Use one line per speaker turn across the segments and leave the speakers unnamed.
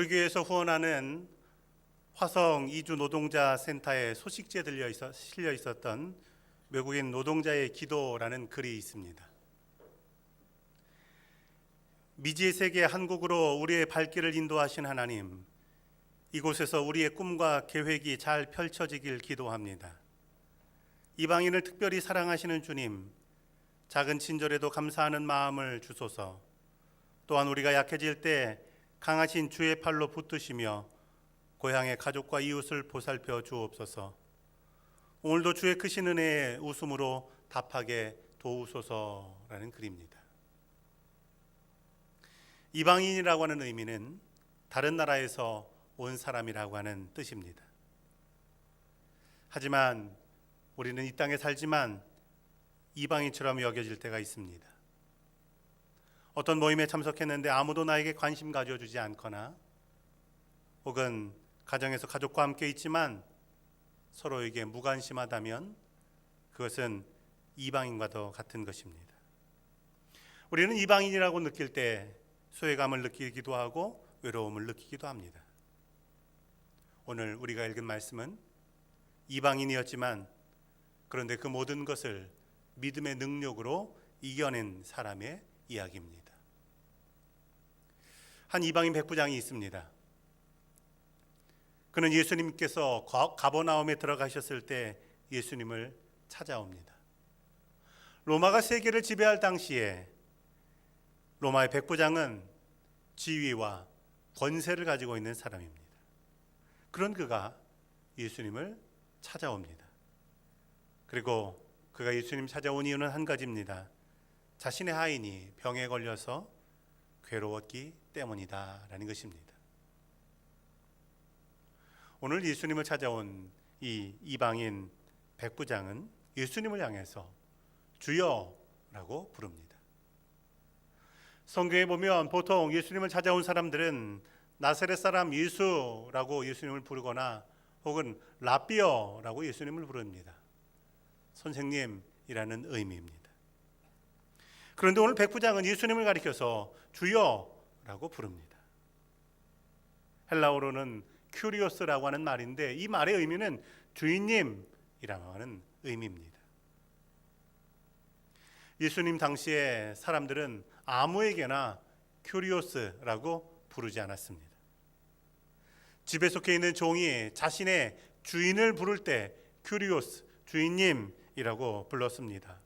우리 교회에서 후원하는 화성 이주 노동자 센터에 소식지에 실려 있었던 외국인 노동자의 기도라는 글이 있습니다. 미지의 세계 한국으로 우리의 발길을 인도하신 하나님, 이곳에서 우리의 꿈과 계획이 잘 펼쳐지길 기도합니다. 이방인을 특별히 사랑하시는 주님, 작은 친절에도 감사하는 마음을 주소서. 또한 우리가 약해질 때 강하신 주의 팔로 붙드시며 고향의 가족과 이웃을 보살펴 주옵소서. 오늘도 주의 크신 은혜에 웃음으로 답하게 도우소서라는 글입니다. 이방인이라고 하는 의미는 다른 나라에서 온 사람이라고 하는 뜻입니다. 하지만 우리는 이 땅에 살지만 이방인처럼 여겨질 때가 있습니다. 어떤 모임에 참석했는데 아무도 나에게 관심 가져주지 않거나, 혹은 가정에서 가족과 함께 있지만 서로에게 무관심하다면 그것은 이방인과도 같은 것입니다. 우리는 이방인이라고 느낄 때 소외감을 느끼기도 하고 외로움을 느끼기도 합니다. 오늘 우리가 읽은 말씀은 이방인이었지만 그런데 그 모든 것을 믿음의 능력으로 이겨낸 사람의 이야기입니다. 한 이방인 백부장이 있습니다. 그는 예수님께서 가버나움에 들어가셨을 때 예수님을 찾아옵니다. 로마가 세계를 지배할 당시에 로마의 백부장은 지위와 권세를 가지고 있는 사람입니다. 그런 그가 예수님을 찾아옵니다. 그리고 그가 예수님 찾아온 이유는 한 가지입니다. 자신의 하인이 병에 걸려서 괴로웠기 때문이다 라는 것입니다. 오늘 예수님을 찾아온 이 이방인 백부장은 예수님을 향해서 주여라고 부릅니다. 성경에 보면 보통 예수님을 찾아온 사람들은 나사렛 사람 예수라고 예수님을 부르거나 혹은 라비어라고 예수님을 부릅니다. 선생님이라는 의미입니다. 그런데 오늘 백부장은 예수님을 가리켜서 주여라고 부릅니다. 헬라어로는 큐리오스라고 하는 말인데 이 말의 의미는 주인님이라고 하는 의미입니다. 예수님 당시에 사람들은 아무에게나 큐리오스라고 부르지 않았습니다. 집에 속해 있는 종이 자신의 주인을 부를 때 큐리오스, 주인님이라고 불렀습니다.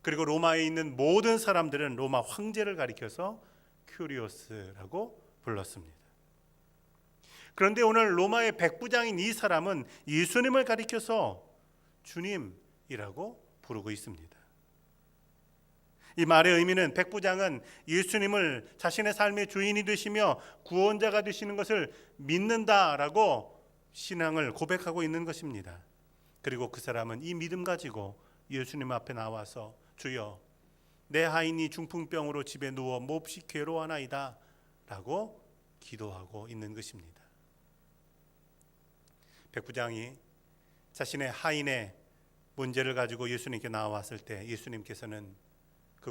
그리고 로마에 있는 모든 사람들은 로마 황제를 가리켜서 큐리오스라고 불렀습니다. 그런데 오늘 로마의 백부장인 이 사람은 예수님을 가리켜서 주님이라고 부르고 있습니다. 이 말의 의미는 백부장은 예수님을 자신의 삶의 주인이 되시며 구원자가 되시는 것을 믿는다라고 신앙을 고백하고 있는 것입니다. 그리고 그 사람은 이 믿음 가지고 예수님 앞에 나와서 주여, 내 하인이 중풍병으로 집에 누워 몹시 괴로워하나이다 라고 기도하고 있는 것입니다. 백부장이 자신의 하인의 문제를 가지고 예수님께 나왔을 때 예수님께서는 그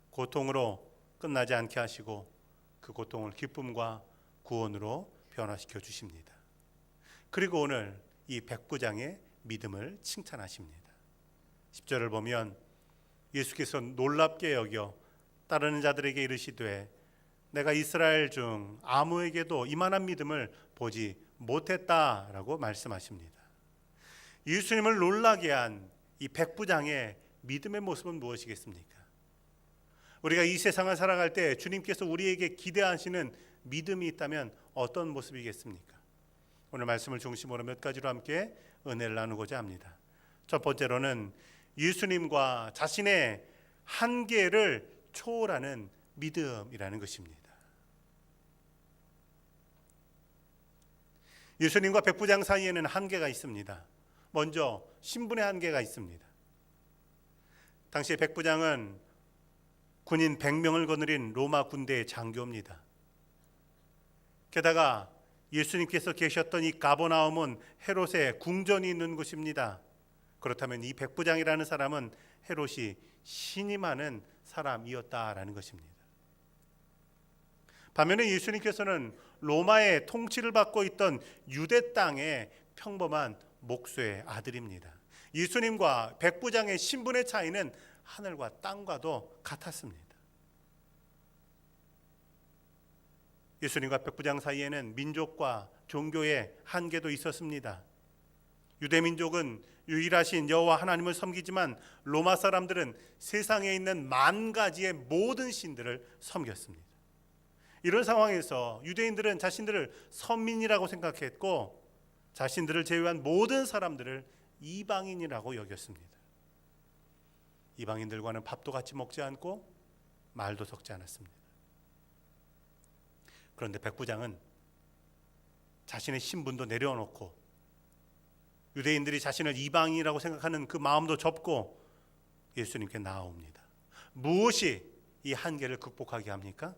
고통으로 끝나지 않게 하시고 그 고통을 기쁨과 구원으로 변화시켜 주십니다. 그리고 오늘 이 백부장의 믿음을 칭찬하십니다. 10절을 보면 예수께서 놀랍게 여겨 따르는 자들에게 이르시되 내가 이스라엘 중 아무에게도 이만한 믿음을 보지 못했다라고 말씀하십니다. 예수님을 놀라게 한 이 백부장의 믿음의 모습은 무엇이겠습니까? 우리가 이 세상을 살아갈 때 주님께서 우리에게 기대하시는 믿음이 있다면 어떤 모습이겠습니까? 오늘 말씀을 중심으로 몇 가지로 함께 은혜를 나누고자 합니다. 첫 번째로는 예수님과 자신의 한계를 초월하는 믿음이라는 것입니다. 예수님과 백부장 사이에는 한계가 있습니다. 먼저 신분의 한계가 있습니다. 당시 백부장은 군인 100명을 거느린 로마 군대의 장교입니다. 게다가 예수님께서 계셨던 이 가버나움은 헤롯의 궁전이 있는 곳입니다. 그렇다면 이 백부장이라는 사람은 헤롯이 신임하는 사람이었다라는 것입니다. 반면에 예수님께서는 로마의 통치를 받고 있던 유대 땅의 평범한 목수의 아들입니다. 예수님과 백부장의 신분의 차이는 하늘과 땅과도 같았습니다. 예수님과 백부장 사이에는 민족과 종교의 한계도 있었습니다. 유대 민족은 유일하신 여호와 하나님을 섬기지만 로마 사람들은 세상에 있는 만 가지의 모든 신들을 섬겼습니다. 이런 상황에서 유대인들은 자신들을 선민이라고 생각했고 자신들을 제외한 모든 사람들을 이방인이라고 여겼습니다. 이방인들과는 밥도 같이 먹지 않고 말도 섞지 않았습니다. 그런데 백부장은 자신의 신분도 내려놓고 유대인들이 자신을 이방인이라고 생각하는 그 마음도 접고 예수님께 나아옵니다. 무엇이 이 한계를 극복하게 합니까?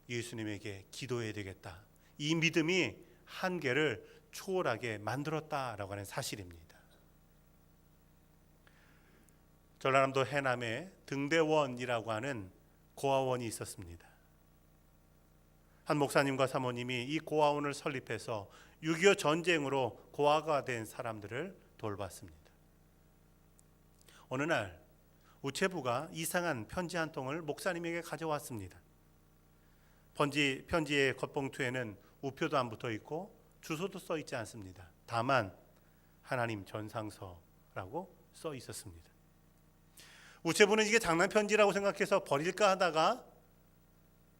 예수님에게 기도해야 되겠다. 이 믿음이 한계를 초월하게 만들었다라고 하는 사실입니다. 전라남도 해남에 등대원이라고 하는 고아원이 있었습니다. 한 목사님과 사모님이 이 고아원을 설립해서 6.25 전쟁으로 고아가 된 사람들을 돌봤습니다. 어느 날 우체부가 이상한 편지 한 통을 목사님에게 가져왔습니다. 편지의 겉봉투에는 우표도 안 붙어 있고 주소도 써 있지 않습니다. 다만 하나님 전상서라고 써 있었습니다. 우체부는 이게 장난 편지라고 생각해서 버릴까 하다가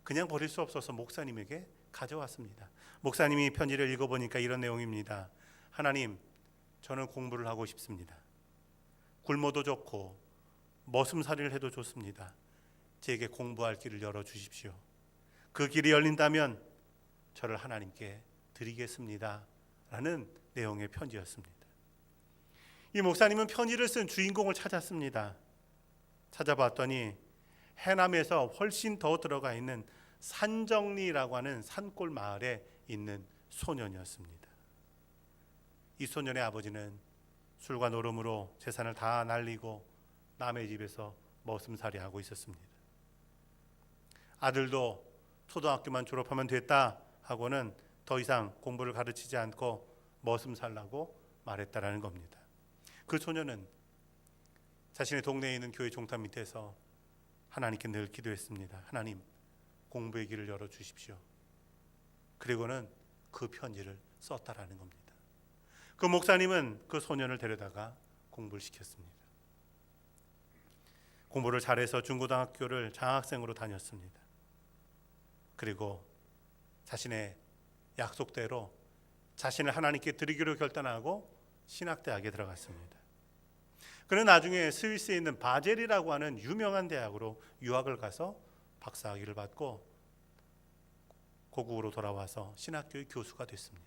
그냥 버릴 수 없어서 목사님에게 가져왔습니다. 목사님이 편지를 읽어보니까 이런 내용입니다. 하나님, 저는 공부를 하고 싶습니다. 굶어도 좋고 머슴살이를 해도 좋습니다. 제게 공부할 길을 열어주십시오. 그 길이 열린다면 저를 하나님께 드리겠습니다. 라는 내용의 편지였습니다. 이 목사님은 편지를 쓴 주인공을 찾았습니다. 찾아봤더니 해남에서 훨씬 더 들어가 있는 산정리라고 하는 산골 마을에 있는 소년이었습니다. 이 소년의 아버지는 술과 노름으로 재산을 다 날리고 남의 집에서 머슴살이하고 있었습니다. 아들도 초등학교만 졸업하면 됐다 하고는 더 이상 공부를 가르치지 않고 머슴 살라고 말했다라는 겁니다. 그 소년은 자신의 동네에 있는 교회 종탑 밑에서 하나님께 늘 기도했습니다. 하나님, 공부의 길을 열어주십시오. 그리고는 그 편지를 썼다라는 겁니다. 그 목사님은 그 소년을 데려다가 공부를 시켰습니다. 공부를 잘해서 중고등학교를 장학생으로 다녔습니다. 그리고 자신의 약속대로 자신을 하나님께 드리기로 결단하고 신학대학에 들어갔습니다. 그는 나중에 스위스에 있는 바젤이라고 하는 유명한 대학으로 유학을 가서 박사학위를 받고 고국으로 돌아와서 신학교의 교수가 됐습니다.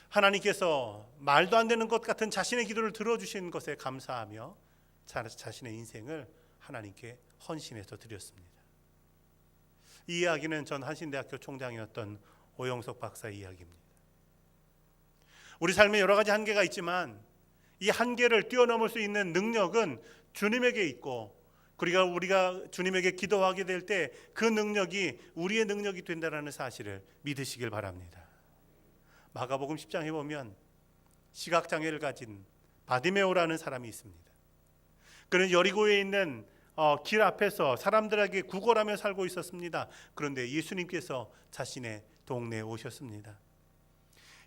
하나님께서 말도 안 되는 것 같은 자신의 기도를 들어주신 것에 감사하며 자신의 인생을 하나님께 헌신해서 드렸습니다. 이 이야기는 전 한신대학교 총장이었던 오영석 박사의 이야기입니다. 우리 삶에 여러 가지 한계가 있지만 이 한계를 뛰어넘을 수 있는 능력은 주님에게 있고 우리가 주님에게 기도하게 될 때 그 능력이 우리의 능력이 된다는 사실을 믿으시길 바랍니다. 마가복음 10장에 보면 시각장애를 가진 바디메오라는 사람이 있습니다. 그는 여리고에 있는 길 앞에서 사람들에게 구걸하며 살고 있었습니다. 그런데 예수님께서 자신의 동네에 오셨습니다.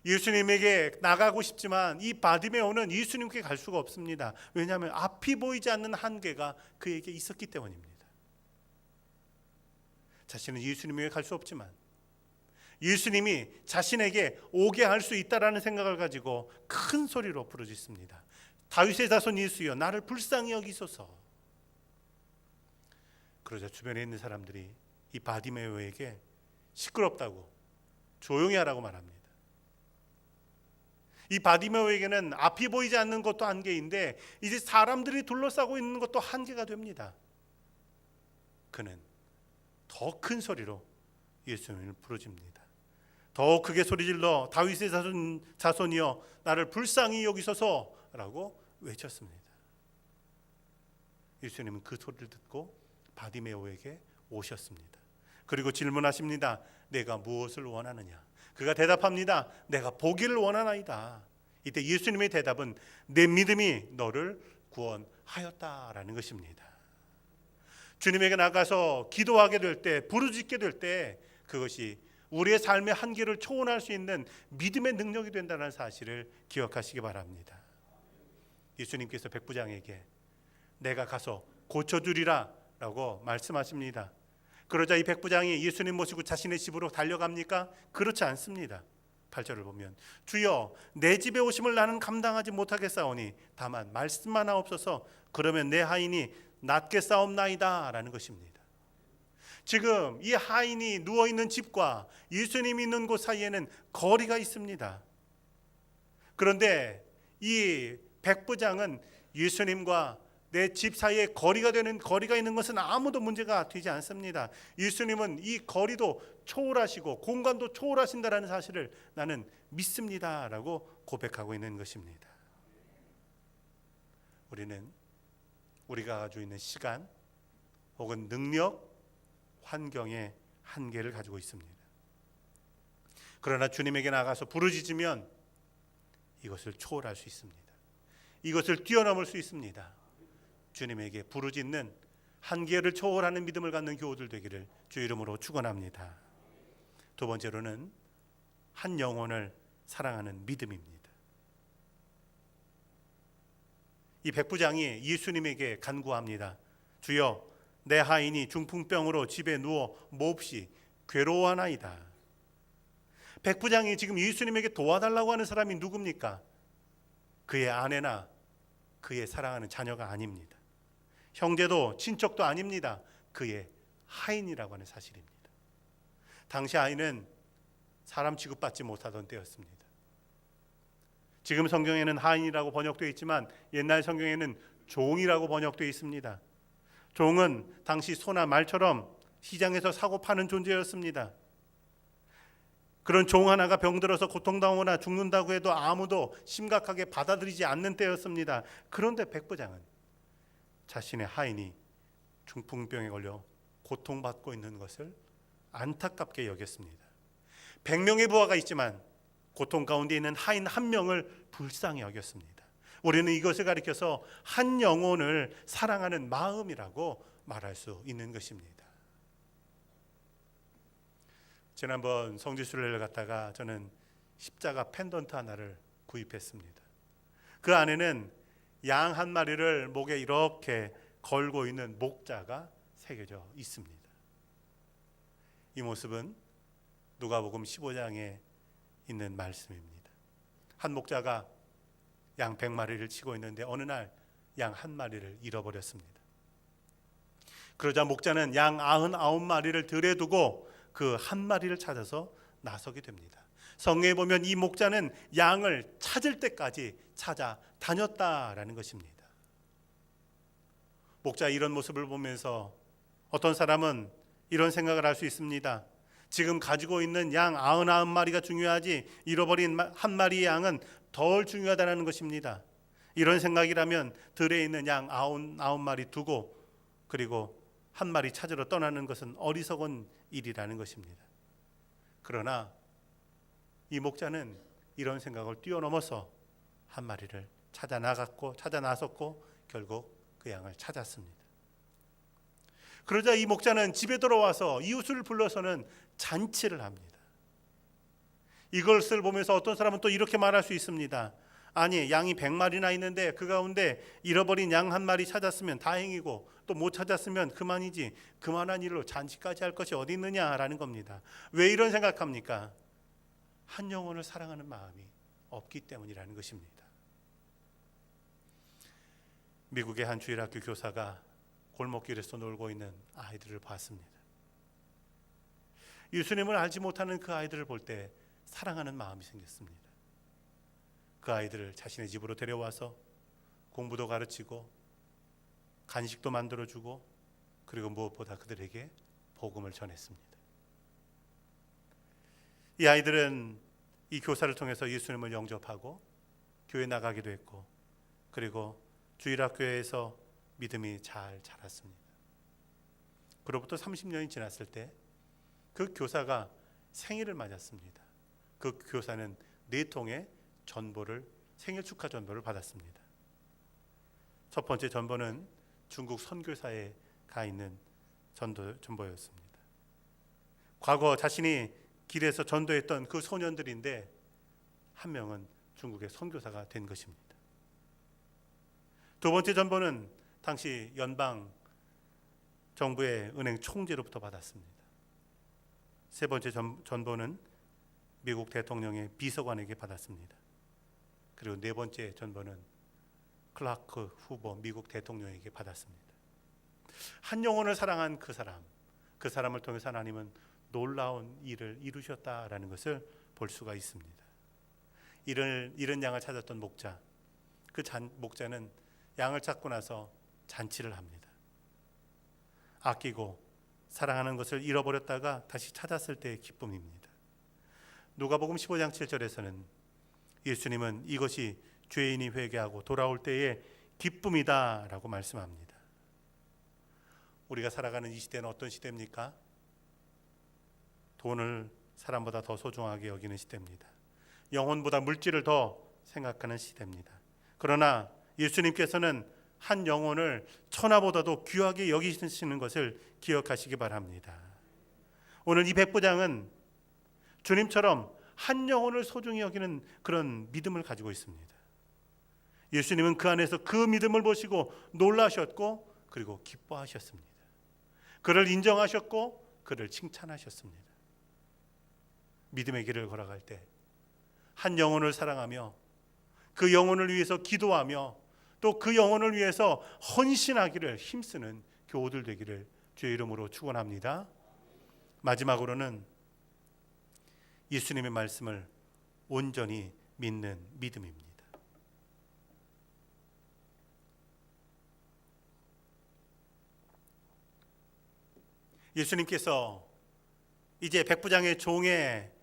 예수님에게 나가고 싶지만 이 바디메오는 예수님께 갈 수가 없습니다. 왜냐하면 앞이 보이지 않는 한계가 그에게 있었기 때문입니다. 자신은 예수님에게 갈 수 없지만 예수님이 자신에게 오게 할 수 있다라는 생각을 가지고 큰 소리로 부르짖습니다. 다윗의 자손 예수여, 나를 불쌍히 여기소서. 그러자 주변에 있는 사람들이 이 바디메오에게 시끄럽다고 조용히 하라고 말합니다. 이 바디메오에게는 앞이 보이지 않는 것도 한계인데 이제 사람들이 둘러싸고 있는 것도 한계가 됩니다. 그는 더 큰 소리로 예수님을 부르짖습니다. 더 크게 소리질러 다윗의 자손이여 나를 불쌍히 여기소서라고 외쳤습니다. 예수님은 그 소리를 듣고 바디메오에게 오셨습니다. 그리고 질문하십니다. 내가 무엇을 원하느냐? 그가 대답합니다. 내가 보기를 원하나이다. 이때 예수님의 대답은 내 믿음이 너를 구원하였다라는 것입니다. 주님에게 나가서 기도하게 될 때, 부르짖게 될 때 그것이 우리의 삶의 한계를 초월할 수 있는 믿음의 능력이 된다는 사실을 기억하시기 바랍니다. 예수님께서 백부장에게 내가 가서 고쳐주리라 라고 말씀하십니다. 그러자 이 백부장이 예수님 모시고 자신의 집으로 달려갑니까? 그렇지 않습니다. 8절을 보면 주여 내 집에 오심을 나는 감당하지 못하겠사오니 다만 말씀만 하옵소서. 그러면 내 하인이 낫게 싸움나이다 라는 것입니다. 지금 이 하인이 누워있는 집과 예수님이 있는 곳 사이에는 거리가 있습니다. 그런데 이 백부장은 예수님과 내 집 사이에 거리가 있는 것은 아무도 문제가 되지 않습니다. 예수님은 이 거리도 초월하시고 공간도 초월하신다라는 사실을 나는 믿습니다라고 고백하고 있는 것입니다. 우리는 우리가 가지고 있는 시간 혹은 능력, 환경의 한계를 가지고 있습니다. 그러나 주님에게 나가서 부르짖으면 이것을 초월할 수 있습니다. 이것을 뛰어넘을 수 있습니다. 주님에게 부르짖는 한계를 초월하는 믿음을 갖는 교우들 되기를 주 이름으로 축원합니다. 두 번째로는 한 영혼을 사랑하는 믿음입니다. 이 백부장이 예수님에게 간구합니다. 주여 내 하인이 중풍병으로 집에 누워 몹시 괴로워하나이다. 백부장이 지금 예수님에게 도와달라고 하는 사람이 누굽니까? 그의 아내나 그의 사랑하는 자녀가 아닙니다. 형제도 친척도 아닙니다. 그의 하인이라고 하는 사실입니다. 당시 하인은 사람 취급받지 못하던 때였습니다. 지금 성경에는 하인이라고 번역되어 있지만 옛날 성경에는 종이라고 번역되어 있습니다. 종은 당시 소나 말처럼 시장에서 사고 파는 존재였습니다. 그런 종 하나가 병들어서 고통당하거나 죽는다고 해도 아무도 심각하게 받아들이지 않는 때였습니다. 그런데 백부장은 자신의 하인이 중풍병에 걸려 고통받고 있는 것을 안타깝게 여겼습니다. 100명의 부하가 있지만 고통 가운데 있는 하인 한 명을 불쌍히 여겼습니다. 우리는 이것을 가리켜서 한 영혼을 사랑하는 마음이라고 말할 수 있는 것입니다. 지난번 성지순례를 갔다가 저는 십자가 펜던트 하나를 구입했습니다. 그 안에는 양 한 마리를 목에 이렇게 걸고 있는 목자가 새겨져 있습니다. 이 모습은 누가복음 15장에 있는 말씀입니다. 한 목자가 양 100마리를 치고 있는데 어느 날 양 한 마리를 잃어버렸습니다. 그러자 목자는 양 99마리를 들에 두고 그 한 마리를 찾아서 나서게 됩니다. 성경에 보면 이 목자는 양을 찾을 때까지 찾아다녔다라는 것입니다. 목자의 이런 모습을 보면서 어떤 사람은 이런 생각을 할 수 있습니다. 지금 가지고 있는 양 99마리가 중요하지 잃어버린 한 마리의 양은 덜 중요하다는 것입니다. 이런 생각이라면 들에 있는 양 99마리 두고 그리고 한 마리 찾으러 떠나는 것은 어리석은 일이라는 것입니다. 그러나 이 목자는 이런 생각을 뛰어넘어서 한 마리를 찾아 나섰고 결국 그 양을 찾았습니다. 그러자 이 목자는 집에 돌아와서 이웃을 불러서는 잔치를 합니다. 이것을 보면서 어떤 사람은 또 이렇게 말할 수 있습니다. 아니, 양이 100마리나 있는데 그 가운데 잃어버린 양 한 마리 찾았으면 다행이고 또 못 찾았으면 그만이지, 그만한 일로 잔치까지 할 것이 어디 있느냐라는 겁니다. 왜 이런 생각합니까? 한 영혼을 사랑하는 마음이 없기 때문이라는 것입니다. 미국의 한 주일학교 교사가 골목길에서 놀고 있는 아이들을 봤습니다. 예수님을 알지 못하는 그 아이들을 볼 때 사랑하는 마음이 생겼습니다. 그 아이들을 자신의 집으로 데려와서 공부도 가르치고 간식도 만들어주고 그리고 무엇보다 그들에게 복음을 전했습니다. 이 아이들은 이 교사를 통해서 예수님을 영접하고 교회 나가기도 했고 그리고 주일학교에서 믿음이 잘 자랐습니다. 그로부터 30년이 지났을 때 그 교사가 생일을 맞았습니다. 그 교사는 4통의 전보를, 생일 축하 전보를 받았습니다. 첫 번째 전보는 중국 선교사에 가 있는 전보였습니다. 과거 자신이 길에서 전도했던 그 소년들인데 한 명은 중국의 선교사가 된 것입니다. 두 번째 전보는 당시 연방 정부의 은행 총재로부터 받았습니다. 세 번째 전보는 미국 대통령의 비서관에게 받았습니다. 그리고 네 번째 전보는 클라크 후보 미국 대통령에게 받았습니다. 한 영혼을 사랑한 그 사람을 통해서 하나님은 놀라운 일을 이루셨다라는 것을 볼 수가 있습니다. 잃은 양을 찾았던 목자, 목자는 양을 찾고 나서 잔치를 합니다. 아끼고 사랑하는 것을 잃어버렸다가 다시 찾았을 때의 기쁨입니다. 누가복음 15장 7절에서는 예수님은 이것이 죄인이 회개하고 돌아올 때의 기쁨이다 라고 말씀합니다. 우리가 살아가는 이 시대는 어떤 시대입니까? 돈을 사람보다 더 소중하게 여기는 시대입니다. 영혼보다 물질을 더 생각하는 시대입니다. 그러나 예수님께서는 한 영혼을 천하보다도 귀하게 여기시는 것을 기억하시기 바랍니다. 오늘 이 백부장은 주님처럼 한 영혼을 소중히 여기는 그런 믿음을 가지고 있습니다. 예수님은 그 안에서 그 믿음을 보시고 놀라셨고 그리고 기뻐하셨습니다. 그를 인정하셨고 그를 칭찬하셨습니다. 믿음의 길을 걸어갈 때 한 영혼을 사랑하며 그 영혼을 위해서 기도하며 또 그 영혼을 위해서 헌신하기를 힘쓰는 교우들 되기를 주의 이름으로 축원합니다. 마지막으로는 예수님의 말씀을 온전히 믿는 믿음입니다. 예수님께서 이제 백부장의 종의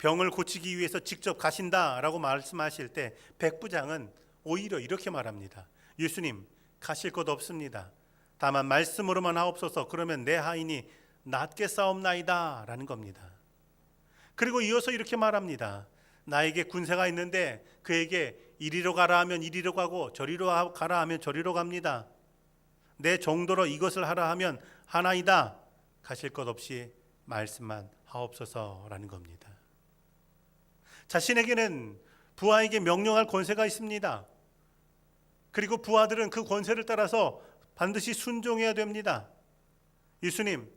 병을 고치기 위해서 직접 가신다라고 말씀하실 때 백부장은 오히려 이렇게 말합니다. 예수님, 가실 것 없습니다. 다만 말씀으로만 하옵소서. 그러면 내 하인이 낫겠사옵나이다 라는 겁니다. 그리고 이어서 이렇게 말합니다. 나에게 군사가 있는데 그에게 이리로 가라 하면 이리로 가고 저리로 가라 하면 저리로 갑니다. 내 정도로 이것을 하라 하면 하나이다. 가실 것 없이 말씀만 하옵소서라는 겁니다. 자신에게는 부하에게 명령할 권세가 있습니다. 그리고 부하들은 그 권세를 따라서 반드시 순종해야 됩니다. 예수님,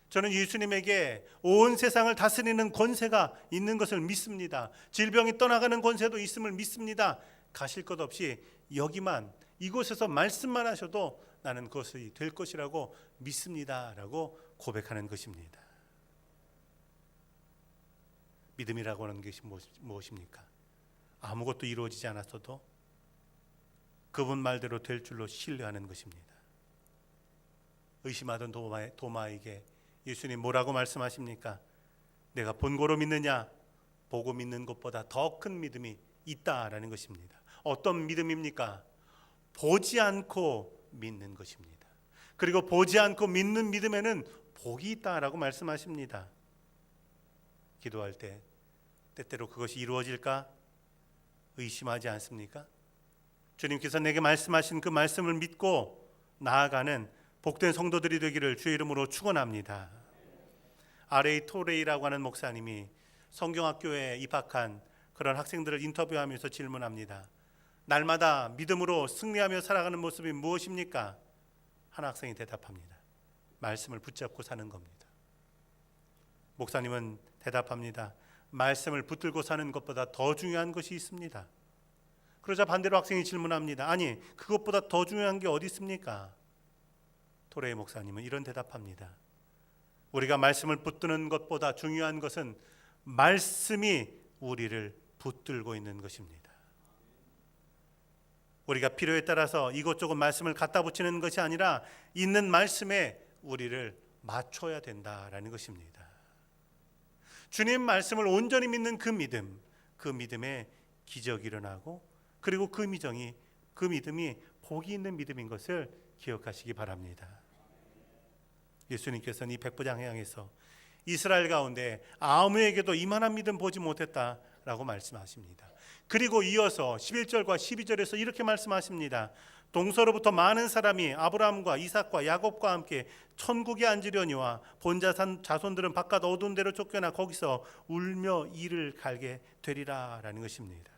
저는 예수님에게 온 세상을 다스리는 권세가 있는 것을 믿습니다. 질병이 떠나가는 권세도 있음을 믿습니다. 가실 것 없이 여기만, 이곳에서 말씀만 하셔도 나는 그것이 될 것이라고 믿습니다 라고 고백하는 것입니다. 믿음이라고 하는 것이 무엇입니까? 아무것도 이루어지지 않았어도 그분 말대로 될 줄로 신뢰하는 것입니다. 의심하던 도마에게 예수님 뭐라고 말씀하십니까? 내가 본고로 믿느냐? 보고 믿는 것보다 더 큰 믿음이 있다라는 것입니다. 어떤 믿음입니까? 보지 않고 믿는 것입니다. 그리고 보지 않고 믿는 믿음에는 복이 있다라고 말씀하십니다. 기도할 때 때때로 그것이 이루어질까 의심하지 않습니까? 주님께서 내게 말씀하신 그 말씀을 믿고 나아가는 복된 성도들이 되기를 주의 이름으로 축원합니다. R.A. 토레이라고 하는 목사님이 성경학교에 입학한 그런 학생들을 인터뷰하면서 질문합니다. 날마다 믿음으로 승리하며 살아가는 모습이 무엇입니까? 한 학생이 대답합니다. 말씀을 붙잡고 사는 겁니다. 목사님은 대답합니다. 말씀을 붙들고 사는 것보다 더 중요한 것이 있습니다. 그러자 반대로 학생이 질문합니다. 아니, 그것보다 더 중요한 게 어디 있습니까? 토레이 목사님은 이런 대답합니다. 우리가 말씀을 붙드는 것보다 중요한 것은 말씀이 우리를 붙들고 있는 것입니다. 우리가 필요에 따라서 이것저것 말씀을 갖다 붙이는 것이 아니라 있는 말씀에 우리를 맞춰야 된다라는 것입니다. 주님 말씀을 온전히 믿는 그 믿음에 기적이 일어나고 그리고 그 믿음이 복이 있는 믿음인 것을 기억하시기 바랍니다. 예수님께서는 이 백부장을 향해서 이스라엘 가운데 아무에게도 이만한 믿음 보지 못했다라고 말씀하십니다. 그리고 이어서 11절과 12절에서 이렇게 말씀하십니다. 동서로부터 많은 사람이 아브라함과 이삭과 야곱과 함께 천국에 앉으려니와 본 자손들은 바깥 어두운 데로 쫓겨나 거기서 울며 이를 갈게 되리라 라는 것입니다.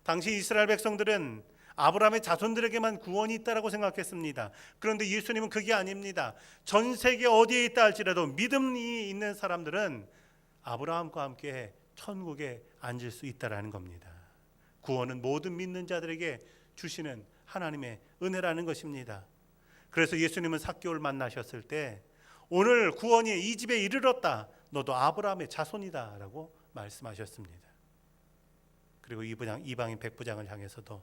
당시 이스라엘 백성들은 아브라함의 자손들에게만 구원이 있다라고 생각했습니다. 그런데 예수님은 그게 아닙니다. 전 세계 어디에 있다 할지라도 믿음이 있는 사람들은 아브라함과 함께 천국에 앉을 수 있다라는 겁니다. 구원은 모든 믿는 자들에게 주시는 하나님의 은혜라는 것입니다. 그래서 예수님은 삭개오를 만나셨을 때 오늘 구원이 이 집에 이르렀다. 너도 아브라함의 자손이다 라고 말씀하셨습니다. 그리고 이방인 백부장을 향해서도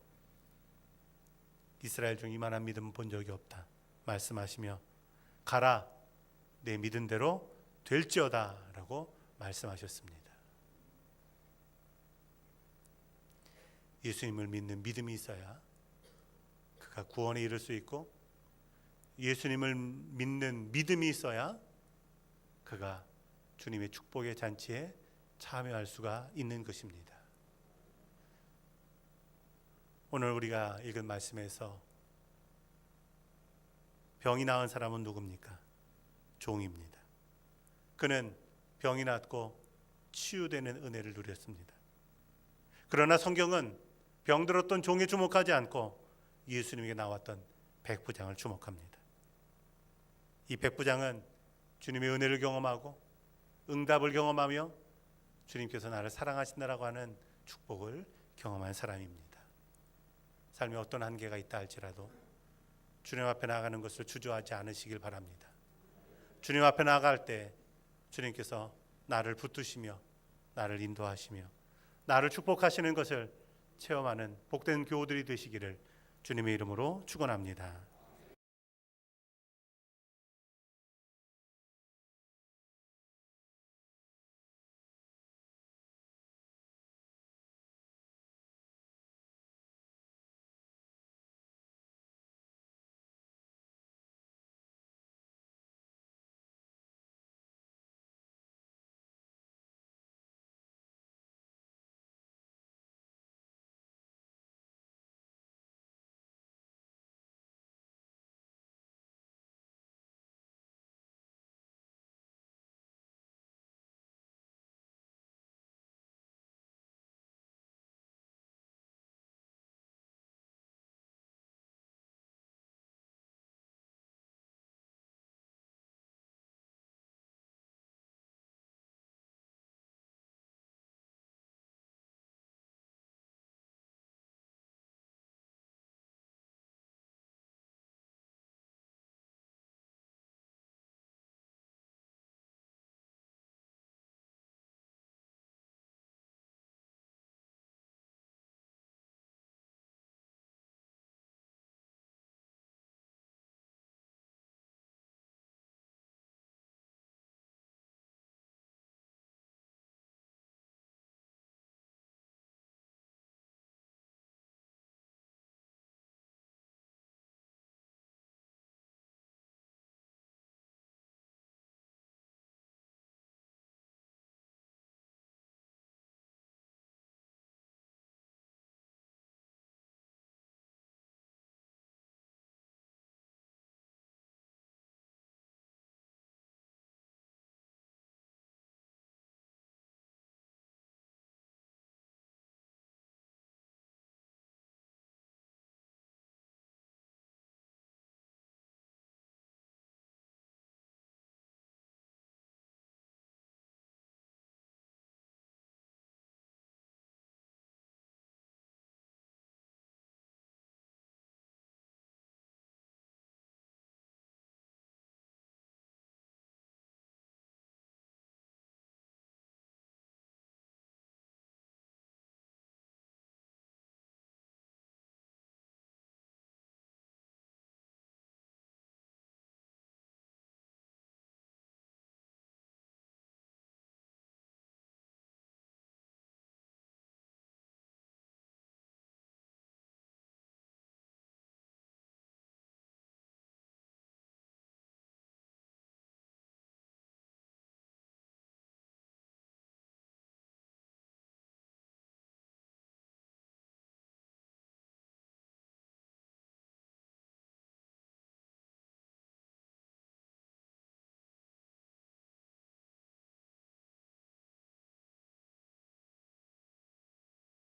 이스라엘 중 이만한 믿음은 본 적이 없다 말씀하시며 가라 내 믿은 대로 될지어다 라고 말씀하셨습니다. 예수님을 믿는 믿음이 있어야 그가 구원에 이를 수 있고 예수님을 믿는 믿음이 있어야 그가 주님의 축복의 잔치에 참여할 수가 있는 것입니다. 오늘 우리가 읽은 말씀에서 병이 나은 사람은 누굽니까? 종입니다. 그는 병이 낫고 치유되는 은혜를 누렸습니다. 그러나 성경은 병들었던 종에 주목하지 않고 예수님에게 나왔던 백부장을 주목합니다. 이 백부장은 주님의 은혜를 경험하고 응답을 경험하며 주님께서 나를 사랑하신다라고 하는 축복을 경험한 사람입니다. 삶에 어떤 한계가 있다 할지라도 주님 앞에 나아가는 것을 주저하지 않으시길 바랍니다. 주님 앞에 나아갈 때 주님께서 나를 붙드시며 나를 인도하시며 나를 축복하시는 것을 체험하는 복된 교우들이 되시기를 주님의 이름으로 축원합니다.